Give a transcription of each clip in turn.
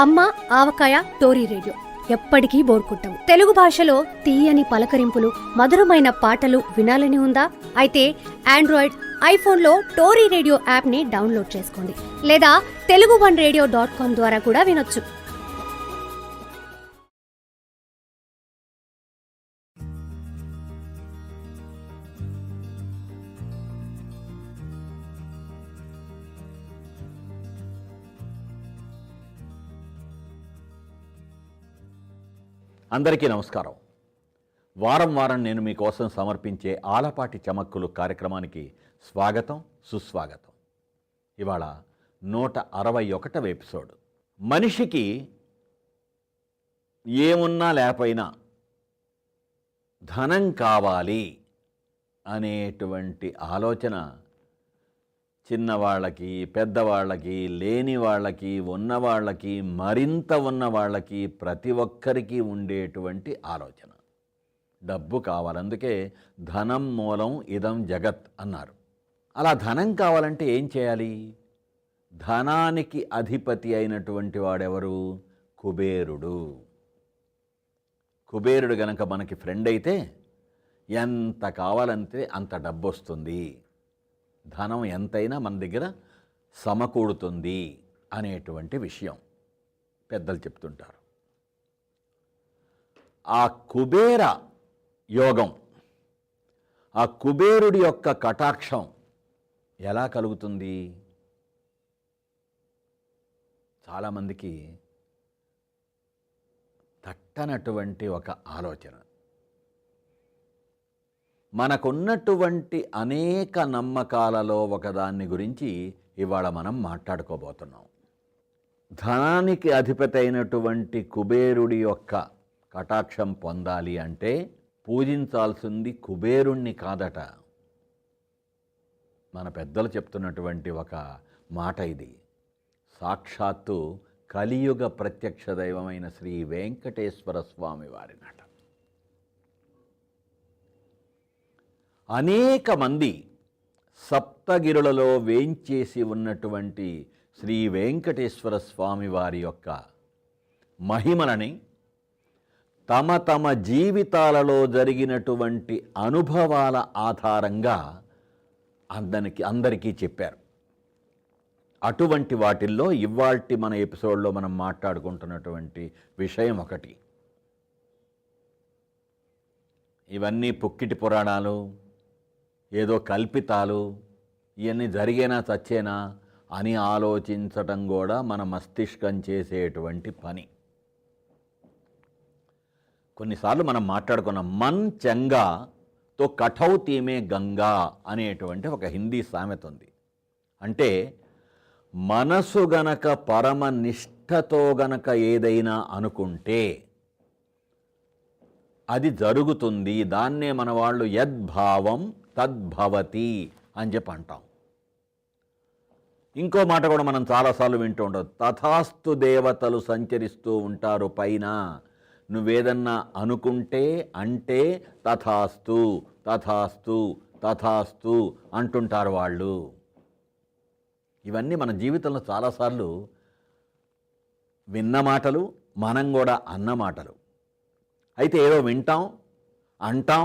అమ్మ ఆవకాయ Tori radio ఎప్పటికీ bore కొట్టవు. Telugu భాషలో తీయని పలకరింపులు, మధురమైన పాటలు వినాలని ఉందా? అయితే ఆండ్రాయిడ్, ఐఫోన్లో టోరీ రేడియో యాప్ని డౌన్లోడ్ చేసుకోండి, లేదా telugu1radio.com ద్వారా కూడా వినొచ్చు. అందరికీ నమస్కారం. వారం వారం నేను మీకోసం సమర్పించే ఆలపాటి చమక్కులు కార్యక్రమానికి స్వాగతం, సుస్వాగతం. ఇవాళ 161వ ఎపిసోడ్. మనిషికి ఏమున్నా లేకపోయినా ధనం కావాలి అనేటువంటి ఆలోచన చిన్నవాళ్ళకి, పెద్దవాళ్ళకి, లేని వాళ్ళకి, ఉన్నవాళ్ళకి, మరింత ఉన్నవాళ్ళకి, ప్రతి ఒక్కరికి ఉండేటువంటి ఆలోచన. డబ్బు కావాలి. అందుకే ధనం మూలం ఇదం జగత్ అన్నారు. అలా ధనం కావాలంటే ఏం చేయాలి? ధనానికి అధిపతి అయినటువంటి వాడెవరు? కుబేరుడు. కుబేరుడు గనక మనకి ఫ్రెండ్ అయితే ఎంత కావాలంటే అంత డబ్బు వస్తుంది, ధనం ఎంతైనా మన దగ్గర సమకూడుతుంది అనేటువంటి విషయం పెద్దలు చెప్తుంటారు. ఆ కుబేర యోగం, ఆ కుబేరుడి యొక్క కటాక్షం ఎలా కలుగుతుంది? చాలామందికి తట్టనటువంటి ఒక ఆలోచన. మనకున్నటువంటి అనేక నమ్మకాలలో ఒకదాన్ని గురించి ఇవాళ మనం మాట్లాడుకోబోతున్నాం. ధనానికి అధిపతి అయినటువంటి కుబేరుడి యొక్క కటాక్షం పొందాలి అంటే పూజించాల్సింది కుబేరుణ్ణి కాదట. మన పెద్దలు చెప్తున్నటువంటి ఒక మాట ఇది. సాక్షాత్తు కలియుగ ప్రత్యక్ష దైవమైన శ్రీ వెంకటేశ్వర స్వామి వారినట. అనేక మంది సప్తగిరులలో వేంచేసి ఉన్నటువంటి శ్రీ వెంకటేశ్వర స్వామి వారి యొక్క మహిమలని తమ తమ జీవితాలలో జరిగినటువంటి అనుభవాల ఆధారంగా అందరికీ చెప్పారు. అటువంటి వాటిల్లో ఇవాల్టి మన ఎపిసోడ్లో మనం మాట్లాడుకుంటున్నటువంటి విషయం ఒకటి. ఇవన్నీ పుక్కిటి పురాణాలు, ఏదో కల్పితాలు, ఇవన్నీ జరిగేనా చచ్చేనా అని ఆలోచించటం కూడా మన మస్తిష్కం చేసేటువంటి పని. కొన్నిసార్లు మనం మాట్లాడుకున్నాం, మన్ చంగా తో కఠౌతీ మే గంగా అనేటువంటి ఒక హిందీ సామెత ఉంది. అంటే మనసు గనక పరమ నిష్ఠతో గనక ఏదైనా అనుకుంటే అది జరుగుతుంది. దాన్నే మన వాళ్ళు యద్భావం తద్భవతి అని చెప్పి అంటాం. ఇంకో మాట కూడా మనం చాలాసార్లు వింటూ ఉంటాం, తథాస్తు దేవతలు సంచరిస్తూ ఉంటారు పైన. నువ్వేదన్నా అనుకుంటే అంటే తథాస్తు తథాస్తు తథాస్తు అంటుంటారు వాళ్ళు. ఇవన్నీ మన జీవితంలో చాలాసార్లు విన్న మాటలు, మనం కూడా అన్న మాటలు. అయితే ఏదో వింటాం, అంటాం,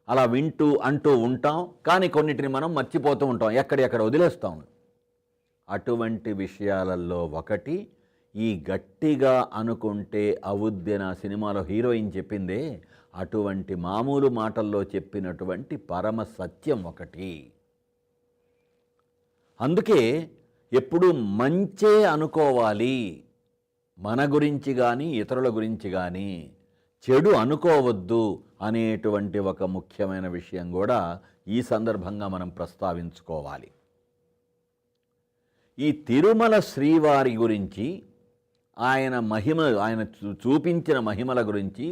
అలా వింటూ అంటూ ఉంటాం, కానీ కొన్నిటిని మనం మర్చిపోతూ ఉంటాం, ఎక్కడెక్కడ వదిలేస్తాం. అటువంటి విషయాలలో ఒకటి ఈ గట్టిగా అనుకుంటే అవుద్దిన సినిమాలో హీరోయిన్ చెప్పిందే, అటువంటి మామూలు మాటల్లో చెప్పినటువంటి పరమ సత్యం ఒకటి. అందుకే ఎప్పుడూ మంచే అనుకోవాలి. మన గురించి కానీ ఇతరుల గురించి కానీ చెడు అనుకోవద్దు అనేటువంటి ఒక ముఖ్యమైన విషయం కూడా ఈ సందర్భంగా మనం ప్రస్తావించుకోవాలి. ఈ తిరుమల శ్రీవారి గురించి, ఆయన చూపించిన మహిమల గురించి,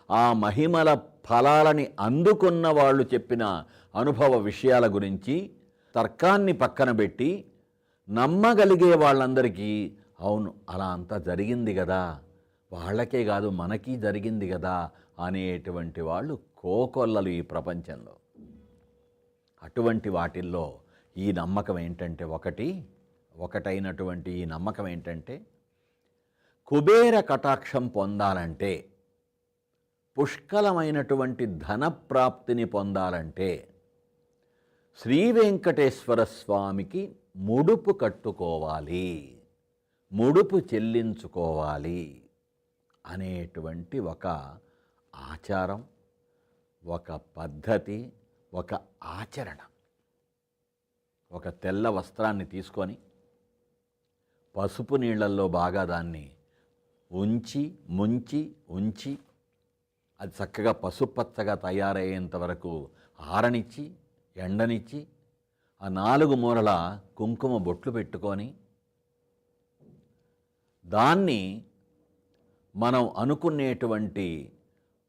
ఆ మహిమల ఫలాలని అందుకున్న వాళ్ళు చెప్పిన అనుభవ విషయాల గురించి తర్కాన్ని పక్కన పెట్టి నమ్మగలిగే వాళ్ళందరికీ అవును అలా అంతా జరిగింది కదా, వాళ్ళకే కాదు మనకి జరిగింది కదా అనేటువంటి వాళ్ళు కోకొల్లలు ఈ ప్రపంచంలో. అటువంటి వాటిల్లో ఈ నమ్మకం ఏంటంటే ఒకటైనటువంటి ఈ నమ్మకం ఏంటంటే కుబేర కటాక్షం పొందాలంటే, పుష్కలమైనటువంటి ధనప్రాప్తిని పొందాలంటే శ్రీ వెంకటేశ్వర స్వామికి ముడుపు కట్టుకోవాలి, ముడుపు చెల్లించుకోవాలి అనేటువంటి ఒక ఆచారం, ఒక పద్ధతి, ఒక ఆచరణ. ఒక తెల్ల వస్త్రాన్ని తీసుకొని పసుపు నీళ్ళల్లో బాగా దాన్ని ఉంచి అది చక్కగా పసుపచ్చగా తయారయ్యేంత వరకు ఆరనిచ్చి ఎండనిచ్చి ఆ 4 మూలల కుంకుమ బొట్లు పెట్టుకొని దాన్ని మనం అనుకునేటువంటి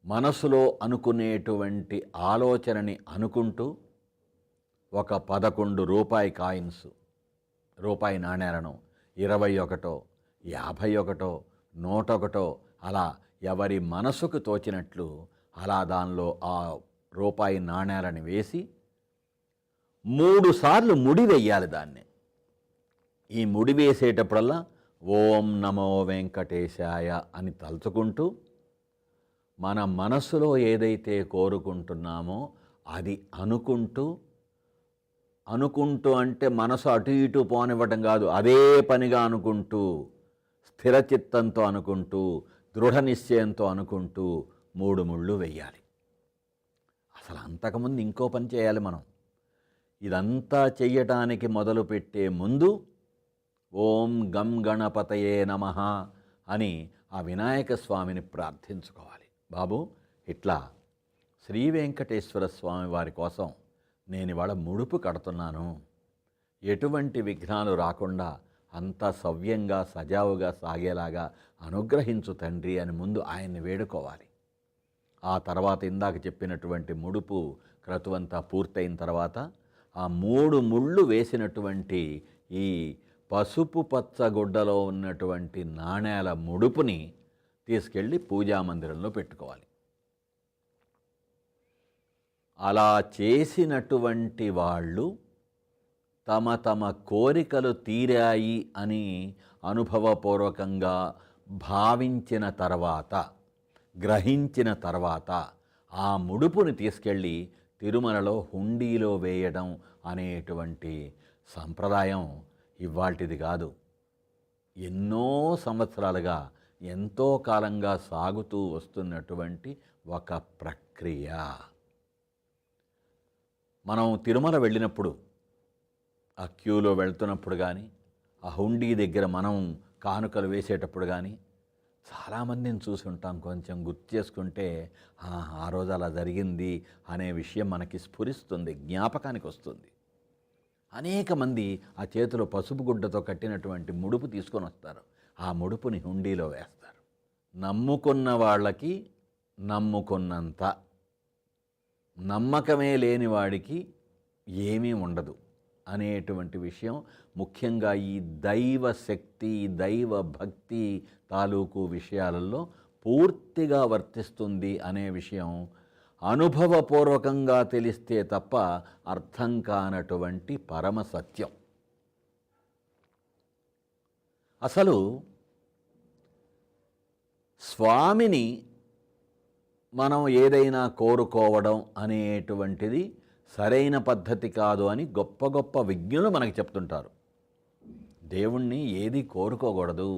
మనసులో అనుకునేటువంటి ఆలోచనని అనుకుంటూ ఒక 11 రూపాయి కాయిన్స్, రూపాయి నాణేలను 21, 51, 101 అలా ఎవరి మనసుకు తోచినట్లు అలా దానిలో ఆ రూపాయి నాణేలను వేసి 3 సార్లు ముడి వెయ్యాలి దాన్ని. ఈ ముడి వేసేటప్పుడల్లా ఓం నమో వెంకటేశాయ అని తలుచుకుంటూ మన మనసులో ఏదైతే కోరుకుంటున్నామో అది అనుకుంటూ అంటే మనసు అటు ఇటు పోనివ్వటం కాదు, అదే పనిగా అనుకుంటూ, స్థిరచిత్తంతో అనుకుంటూ, దృఢ నిశ్చయంతో అనుకుంటూ 3 ముళ్ళు వెయ్యాలి. అసలు అంతకుముందు ఇంకో పని చేయాలి మనం. ఇదంతా చెయ్యటానికి మొదలుపెట్టే ముందు ఓం గం గణపతయే నమః అని ఆ వినాయక స్వామిని ప్రార్థించుకోవాలి. బాబు, ఇట్లా శ్రీ వెంకటేశ్వర స్వామి వారి కోసం నేను ఇవాళ ముడుపు కడుతున్నాను, ఎటువంటి విఘ్నాలు రాకుండా అంతా సవ్యంగా సజావుగా సాగేలాగా అనుగ్రహించు తండ్రి అని ముందు ఆయన్ని వేడుకోవాలి. ఆ తర్వాత ఇందాక చెప్పినటువంటి ముడుపు క్రతువంతా పూర్తయిన తర్వాత ఆ 3 ముళ్ళు వేసినటువంటి ఈ పసుపు పచ్చ గుడ్డలో ఉన్నటువంటి నాణేల ముడుపుని తీసుకెళ్ళి పూజామందిరంలో పెట్టుకోవాలి. అలా చేసినటువంటి వాళ్ళు తమ తమ కోరికలు తీరాయి అని అనుభవపూర్వకంగా భావించిన తర్వాత, గ్రహించిన తర్వాత ఆ ముడుపుని తీసుకెళ్ళి తిరుమలలో హుండీలో వేయడం అనేటువంటి సంప్రదాయం ఇవాల్టిది కాదు. ఎన్నో సంవత్సరాలుగా ఎంతో కాలంగా సాగుతూ వస్తున్నటువంటి ఒక ప్రక్రియ. మనం తిరుమల వెళ్ళినప్పుడు ఆ క్యూలో వెళ్తున్నప్పుడు కానీ, ఆ హుండీ దగ్గర మనం కానుకలు వేసేటప్పుడు కానీ చాలామందిని చూసి ఉంటాం. కొంచెం గుర్తు చేసుకుంటే ఆ రోజు అలా జరిగింది అనే విషయం మనకి స్ఫురిస్తుంది, జ్ఞాపకానికి వస్తుంది. అనేక మంది ఆ చేతిలో పసుపు గుడ్డతో కట్టినటువంటి ముడుపు తీసుకొని వస్తారు. ఆ ముడుపుని హుండీలో వేస్తారు. నమ్ముకున్న వాళ్ళకి నమ్ముకున్నంత, నమ్మకమే లేని వాడికి ఏమీ ఉండదు అనేటువంటి విషయం ముఖ్యంగా ఈ దైవ శక్తి, దైవ భక్తి తాలూకు విషయాలలో పూర్తిగా వర్తిస్తుంది అనే విషయం అనుభవపూర్వకంగా తెలిస్తే తప్ప అర్థం కానటువంటి పరమ సత్యం. అసలు స్వామిని మనం ఏదైనా కోరుకోవడం అనేటువంటిది సరైన పద్ధతి కాదు అని గొప్ప గొప్ప విజ్ఞులు మనకు చెప్తుంటారు. దేవుణ్ణి ఏది కోరుకోకూడదు,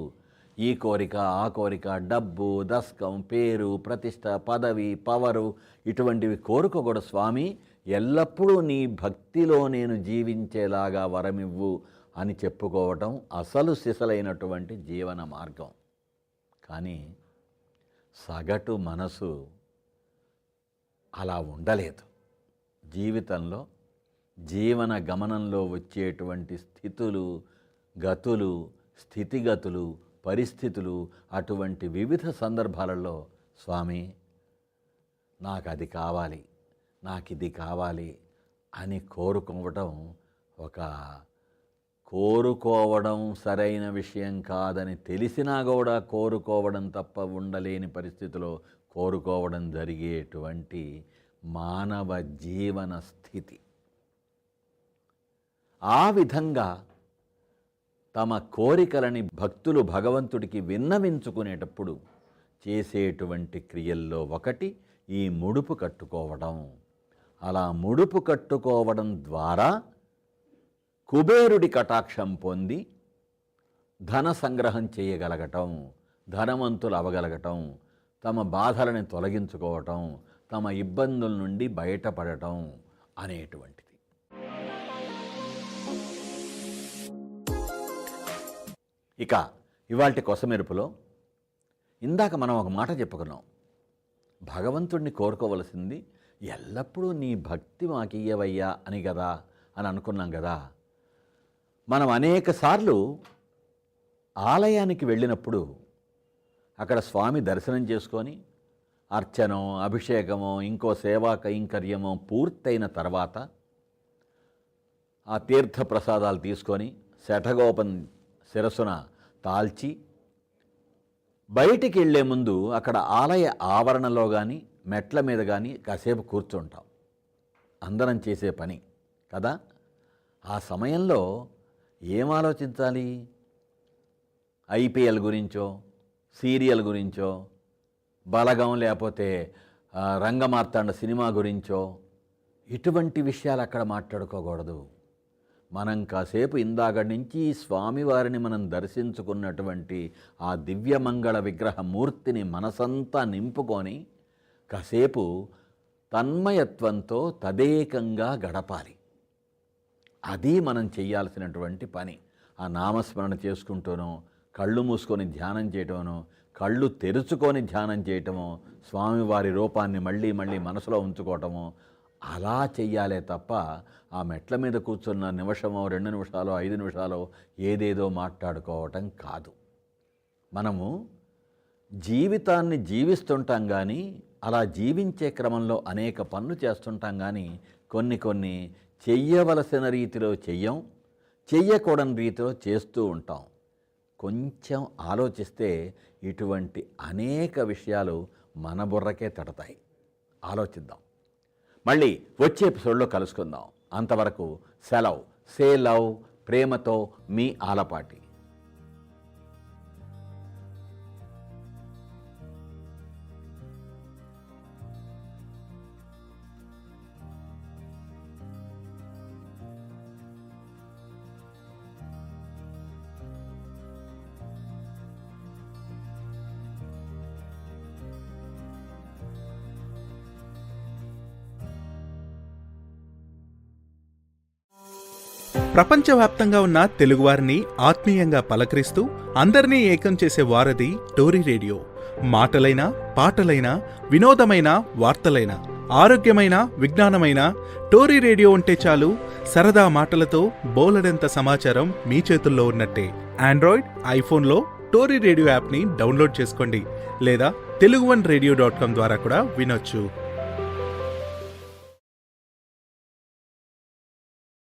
ఈ కోరిక ఆ కోరిక, డబ్బు, దస్కం, పేరు, ప్రతిష్ట, పదవి, పవరు ఇటువంటివి కోరుకోకూడదు. స్వామి, ఎల్లప్పుడూ నీ భక్తిలో నేను జీవించేలాగా వరమివ్వు అని చెప్పుకోవటం అసలు సిసలైనటువంటి జీవన మార్గం. కానీ సగటు మనసు అలా ఉండలేదు. జీవితంలో, జీవన గమనంలో వచ్చేటువంటి స్థితులు, గతులు, స్థితిగతులు, పరిస్థితులు, అటువంటి వివిధ సందర్భాలలో స్వామి నాకు అది కావాలి, నాకు ఇది కావాలి అని కోరుకోవడం సరైన విషయం కాదని తెలిసినా కూడా కోరుకోవడం తప్ప ఉండలేని పరిస్థితిలో కోరుకోవడం జరిగేటువంటి మానవ జీవన స్థితి. ఆ విధంగా తమ కోరికలని భక్తులు భగవంతుడికి విన్నవించుకునేటప్పుడు చేసేటువంటి క్రియల్లో ఒకటి ఈ ముడుపు కట్టుకోవడం. అలా ముడుపు కట్టుకోవడం ద్వారా కుబేరుడి కటాక్షం పొంది ధన సంగ్రహం చేయగలగటం, ధనవంతులు అవగలగటం, తమ బాధలని తొలగించుకోవటం, తమ ఇబ్బందుల నుండి బయటపడటం అనేటువంటిది. ఇక ఇవాల్టి కొసమెరుపులో ఇందాక మనం ఒక మాట చెప్పుకున్నాం. భగవంతుడిని కోరుకోవలసింది ఎల్లప్పుడూ నీ భక్తి మాకియ్యవయ్యా అని కదా అని అనుకున్నాం కదా. మనం అనేక సార్లు ఆలయానికి వెళ్ళినప్పుడు అక్కడ స్వామి దర్శనం చేసుకొని అర్చనో అభిషేకమో ఇంకో సేవా కైంకర్యమో పూర్తయిన తర్వాత ఆ తీర్థ ప్రసాదాలు తీసుకొని శఠగోపం శిరస్సున తాల్చి బయటికి వెళ్ళే ముందు అక్కడ ఆలయ ఆవరణలో కానీ మెట్ల మీద కానీ కాసేపు కూర్చుంటాం. అందరం చేసే పని కదా. ఆ సమయంలో ఏం ఆలోచించాలి? ఐపీఎల్ గురించో, సీరియల్ గురించో, బలగం లేకపోతే రంగమార్తాండ సినిమా గురించో ఇటువంటి విషయాలు అక్కడ మాట్లాడుకోకూడదు. మనం కాసేపు ఇందాక నుంచి స్వామివారిని మనం దర్శించుకున్నటువంటి ఆ దివ్యమంగళ విగ్రహ మూర్తిని మనసంతా నింపుకొని కాసేపు తన్మయత్వంతో తదేకంగా గడపాలి. అది మనం చెయ్యాల్సినటువంటి పని. ఆ నామస్మరణ చేసుకుంటూనో, కళ్ళు మూసుకొని ధ్యానం చేయటమో, కళ్ళు తెరుచుకొని ధ్యానం చేయటమో, స్వామివారి రూపాన్ని మళ్ళీ మళ్ళీ మనసులో ఉంచుకోవటమో అలా చెయ్యాలే తప్ప ఆ మెట్ల మీద కూర్చున్న నిమిషమో 2 నిమిషాలో 5 నిమిషాలో ఏదేదో మాట్లాడుకోవటం కాదు. మనము జీవితాన్ని జీవిస్తుంటాం కానీ అలా జీవించే క్రమంలో అనేక పనులు చేస్తుంటాం కానీ కొన్ని చెయ్యవలసిన రీతిలో చెయ్యం, చెయ్యకూడని రీతిలో చేస్తూ ఉంటాం. కొంచెం ఆలోచిస్తే ఇటువంటి అనేక విషయాలు మన బుర్రకే తడతాయి. ఆలోచిద్దాం. మళ్ళీ వచ్చే ఎపిసోడ్లో కలుసుకుందాం. అంతవరకు సెలవు. Say love. ప్రేమతో మీ ఆలపాటి. ప్రపంచవ్యాప్తంగా ఉన్న తెలుగువారిని ఆత్మీయంగా పలకరిస్తూ అందరినీ ఏకం చేసే వారధి టోరీ రేడియో. మాటలైన, పాటలైన, వినోదమైన, వార్తలైన, ఆరోగ్యమైన, విజ్ఞానమైన టోరీ రేడియో ఉంటే చాలు. సరదా మాటలతో బోలెడంత సమాచారం మీ చేతుల్లో ఉన్నట్టే. ఆండ్రాయిడ్, ఐఫోన్లో టోరీ రేడియో యాప్ని డౌన్లోడ్ చేసుకోండి లేదా teluguvanradio.com ద్వారా కూడా వినొచ్చు.